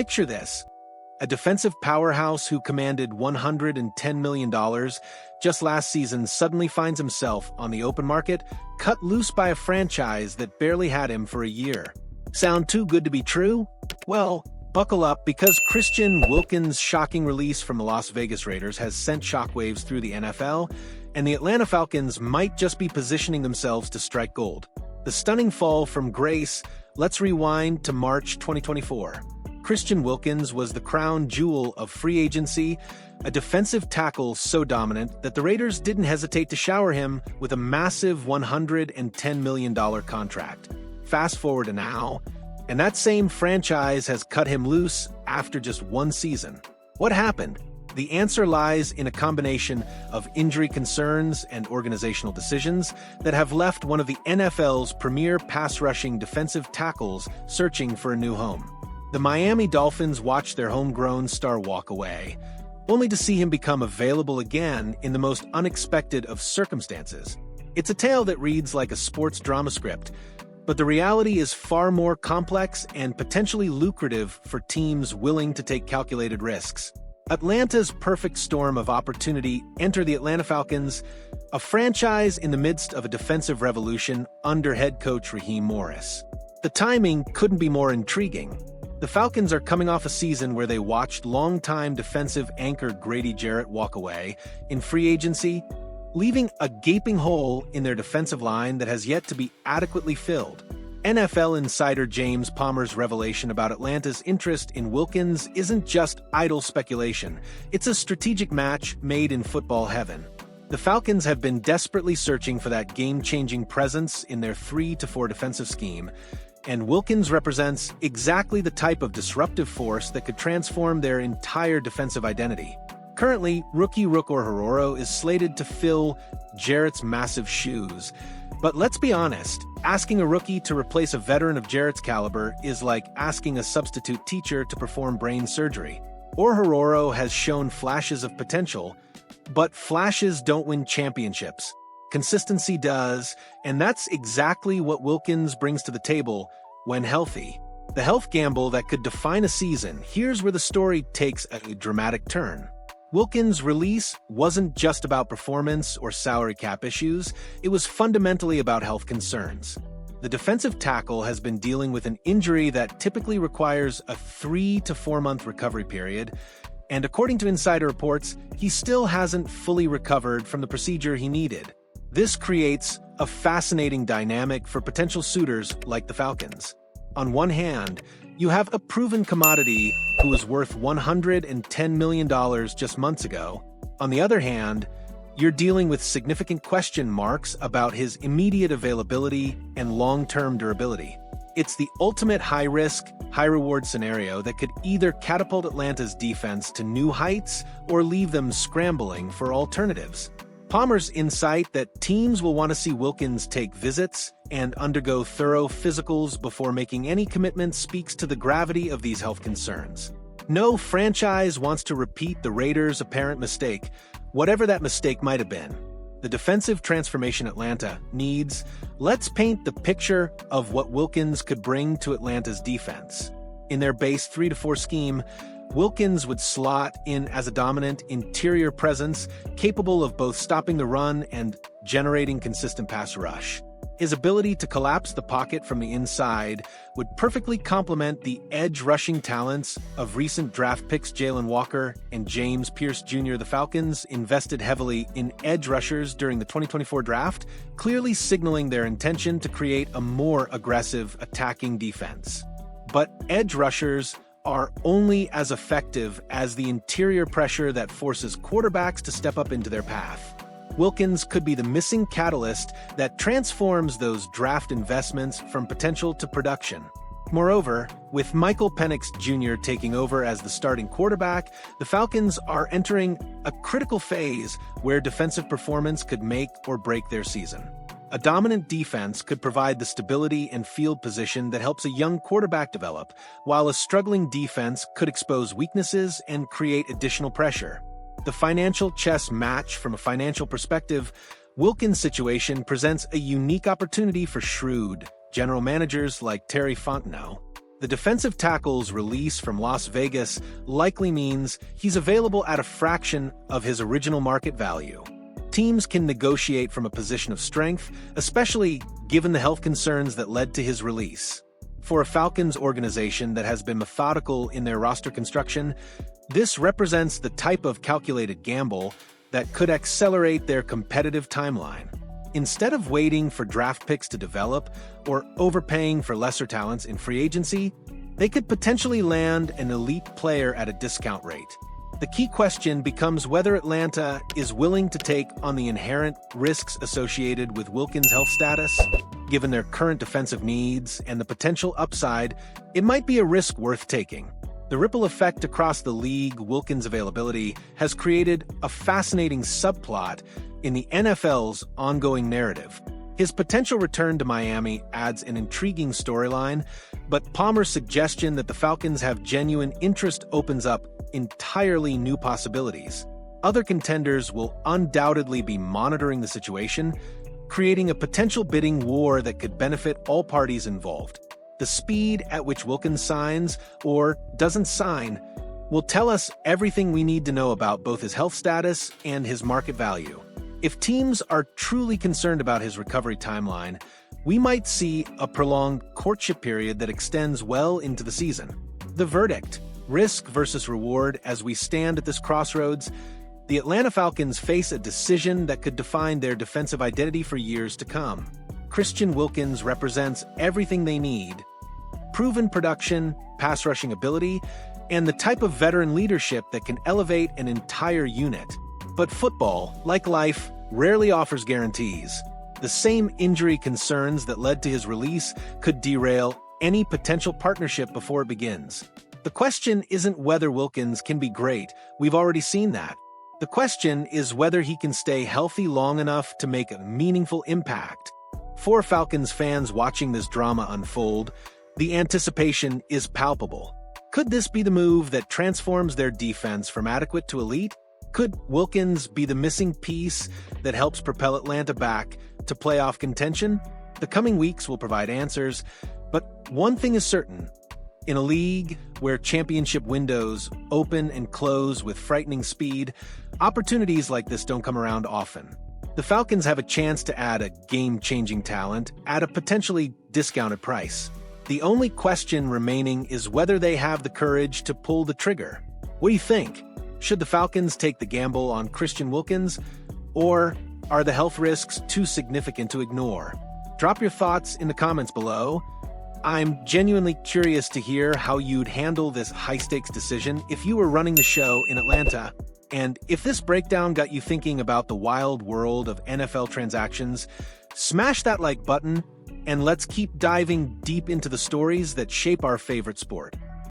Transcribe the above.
Picture this. A defensive powerhouse who commanded $110 million just last season suddenly finds himself on the open market, cut loose by a franchise that barely had him for a year. Sound too good to be true? Well, buckle up, because Christian Wilkins' shocking release from the Las Vegas Raiders has sent shockwaves through the NFL, and the Atlanta Falcons might just be positioning themselves to strike gold. The stunning fall from grace. Let's rewind to March 2024. Christian Wilkins was the crown jewel of free agency, a defensive tackle so dominant that the Raiders didn't hesitate to shower him with a massive $110 million contract. Fast forward to now, and that same franchise has cut him loose after just one season. What happened? The answer lies in a combination of injury concerns and organizational decisions that have left one of the NFL's premier pass-rushing defensive tackles searching for a new home. The Miami Dolphins watched their homegrown star walk away, only to see him become available again in the most unexpected of circumstances. It's a tale that reads like a sports drama script, but the reality is far more complex and potentially lucrative for teams willing to take calculated risks. Atlanta's perfect storm of opportunity enter the Atlanta Falcons, a franchise in the midst of a defensive revolution under head coach Raheem Morris. The timing couldn't be more intriguing. The Falcons are coming off a season where they watched longtime defensive anchor Grady Jarrett walk away in free agency, leaving a gaping hole in their defensive line that has yet to be adequately filled. NFL insider James Palmer's revelation about Atlanta's interest in Wilkins isn't just idle speculation. It's a strategic match made in football heaven. The Falcons have been desperately searching for that game-changing presence in their 3-4 defensive scheme, and Wilkins represents exactly the type of disruptive force that could transform their entire defensive identity. Currently, rookie Rooker Hororo is slated to fill Jarrett's massive shoes. But let's be honest, asking a rookie to replace a veteran of Jarrett's caliber is like asking a substitute teacher to perform brain surgery. Hororo has shown flashes of potential, but flashes don't win championships. Consistency does, and that's exactly what Wilkins brings to the table when healthy. The health gamble that could define a season. Here's where the story takes a dramatic turn. Wilkins' release wasn't just about performance or salary cap issues, it was fundamentally about health concerns. The defensive tackle has been dealing with an injury that typically requires a 3 to 4 month recovery period, and according to insider reports, he still hasn't fully recovered from the procedure he needed. This creates a fascinating dynamic for potential suitors like the Falcons. On one hand, you have a proven commodity who was worth $110 million just months ago. On the other hand, you're dealing with significant question marks about his immediate availability and long-term durability. It's the ultimate high-risk, high-reward scenario that could either catapult Atlanta's defense to new heights or leave them scrambling for alternatives. Palmer's insight that teams will want to see Wilkins take visits and undergo thorough physicals before making any commitment speaks to the gravity of these health concerns. No franchise wants to repeat the Raiders' apparent mistake, whatever that mistake might have been. The defensive transformation Atlanta needs. Let's paint the picture of what Wilkins could bring to Atlanta's defense. In their base 3-4 scheme, Wilkins would slot in as a dominant interior presence capable of both stopping the run and generating consistent pass rush. His ability to collapse the pocket from the inside would perfectly complement the edge rushing talents of recent draft picks Jalen Walker and James Pierce Jr. The Falcons invested heavily in edge rushers during the 2024 draft, clearly signaling their intention to create a more aggressive attacking defense. But edge rushers are only as effective as the interior pressure that forces quarterbacks to step up into their path. Wilkins could be the missing catalyst that transforms those draft investments from potential to production. Moreover, with Michael Penix Jr. taking over as the starting quarterback, the Falcons are entering a critical phase where defensive performance could make or break their season. A dominant defense could provide the stability and field position that helps a young quarterback develop, while a struggling defense could expose weaknesses and create additional pressure. The financial chess match. From a financial perspective, Wilkins' situation presents a unique opportunity for shrewd general managers like Terry Fontenot. The defensive tackle's release from Las Vegas likely means he's available at a fraction of his original market value. Teams can negotiate from a position of strength, especially given the health concerns that led to his release. For a Falcons organization that has been methodical in their roster construction, this represents the type of calculated gamble that could accelerate their competitive timeline. Instead of waiting for draft picks to develop or overpaying for lesser talents in free agency, they could potentially land an elite player at a discount rate. The key question becomes whether Atlanta is willing to take on the inherent risks associated with Wilkins' health status. Given their current defensive needs and the potential upside, it might be a risk worth taking. The ripple effect across the league, Wilkins' availability, has created a fascinating subplot in the NFL's ongoing narrative. His potential return to Miami adds an intriguing storyline, but Palmer's suggestion that the Falcons have genuine interest opens up entirely new possibilities. Other contenders will undoubtedly be monitoring the situation, creating a potential bidding war that could benefit all parties involved. The speed at which Wilkins signs or doesn't sign will tell us everything we need to know about both his health status and his market value. If teams are truly concerned about his recovery timeline, we might see a prolonged courtship period that extends well into the season. The verdict: risk versus reward. As we stand at this crossroads, the Atlanta Falcons face a decision that could define their defensive identity for years to come. Christian Wilkins represents everything they need: proven production, pass rushing ability, and the type of veteran leadership that can elevate an entire unit. But football, like life, rarely offers guarantees. The same injury concerns that led to his release could derail any potential partnership before it begins. The question isn't whether Wilkins can be great. We've already seen that. The question is whether he can stay healthy long enough to make a meaningful impact. For Falcons fans watching this drama unfold, the anticipation is palpable. Could this be the move that transforms their defense from adequate to elite? Could Wilkins be the missing piece that helps propel Atlanta back to playoff contention? The coming weeks will provide answers, but one thing is certain. In a league where championship windows open and close with frightening speed, opportunities like this don't come around often. The Falcons have a chance to add a game-changing talent at a potentially discounted price. The only question remaining is whether they have the courage to pull the trigger. What do you think? Should the Falcons take the gamble on Christian Wilkins, or are the health risks too significant to ignore? Drop your thoughts in the comments below. I'm genuinely curious to hear how you'd handle this high-stakes decision if you were running the show in Atlanta. And if this breakdown got you thinking about the wild world of NFL transactions, smash that like button, and let's keep diving deep into the stories that shape our favorite sport.